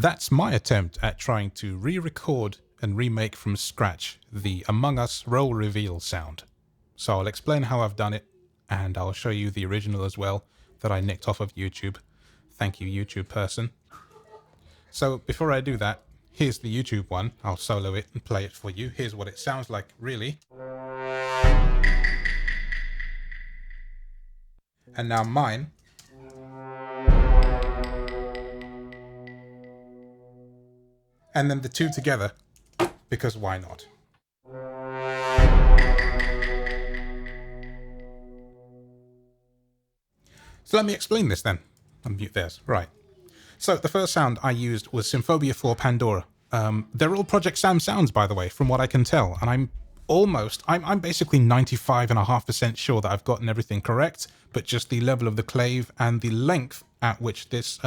That's my attempt at trying to re-record and remake from scratch the Among Us role reveal sound. So I'll explain how I've done it, and I'll show you the original as well that I nicked off of YouTube. Thank you, YouTube person. So before I do that, here's the YouTube one. I'll solo it and play it for you. Here's what it sounds like, really. And now mine. And then the two together, because why not? So let me explain this then. Unmute theirs. Right. So the first sound I used was Symphobia 4 Pandora. They're all ProjectSAM sounds, by the way, from what I can tell. And I'm basically 95.5% sure that I've gotten everything correct, but just the level of the clave and the length at which this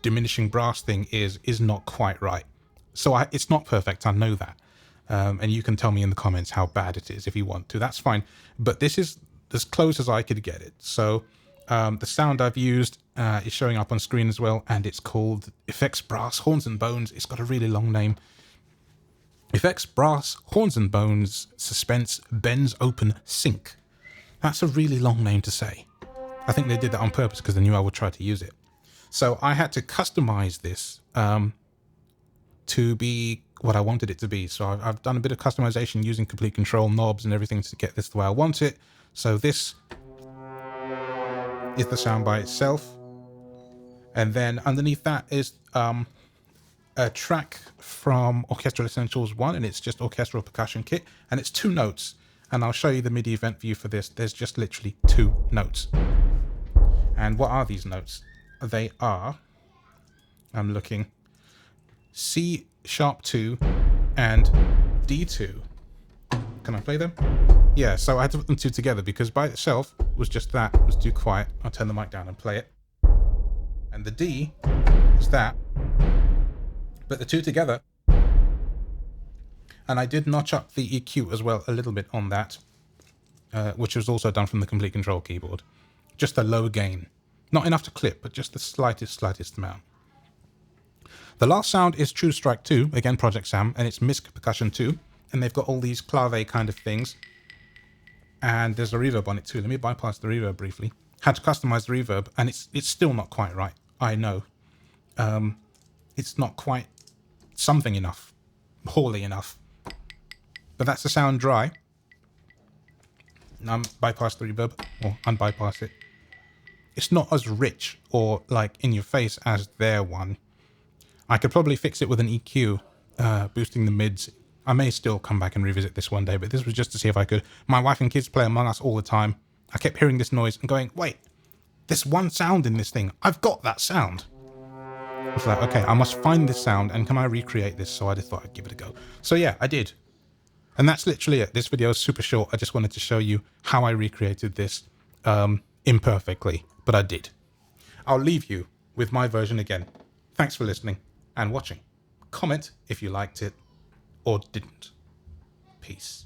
diminishing brass thing is not quite right. So it's not perfect, I know that. And you can tell me in the comments how bad it is if you want to, that's fine. But this is as close as I could get it. So the sound I've used is showing up on screen as well, and it's called Effects Brass Horns and Bones. It's got a really long name. Effects Brass Horns and Bones Suspense Bends Open Sync. That's a really long name to say. I think they did that on purpose because they knew I would try to use it. So I had to customize this to be what I wanted it to be. So I've done a bit of customization using complete control knobs and everything to get this the way I want it. So this is the sound by itself. And then underneath that is a track from Orchestral Essentials 1, and it's just orchestral percussion kit, and it's 2 notes. And I'll show you the MIDI event view for this. There's just literally 2 notes. And what are these notes? They are, I'm looking, C#2 and D2. Can I play them? Yeah, so I had to put them 2 together because by itself was just that. It was too quiet. I'll turn the mic down and play it. And the D is that. But the 2 together. And I did notch up the EQ as well a little bit on that, which was also done from the complete control keyboard. Just a low gain. Not enough to clip, but just the slightest amount. The last sound is True Strike 2, again ProjectSAM, and it's MISC Percussion 2. And they've got all these clave kind of things. And there's a reverb on it too. Let me bypass the reverb briefly. Had to customize the reverb, and it's still not quite right. I know. It's not quite something enough. Poorly enough. But that's the sound dry. Now bypass the reverb, or unbypass it. It's not as rich or like in your face as their one. I could probably fix it with an EQ, boosting the mids. I may still come back and revisit this one day, but this was just to see if I could. My wife and kids play Among Us all the time. I kept hearing this noise and going, wait, there's one sound in this thing. I've got that sound. I was like, okay, I must find this sound and can I recreate this? So I just thought I'd give it a go. So yeah, I did. And that's literally it. This video is super short. I just wanted to show you how I recreated this imperfectly, but I did. I'll leave you with my version again. Thanks for listening and watching. Comment if you liked it or didn't. Peace.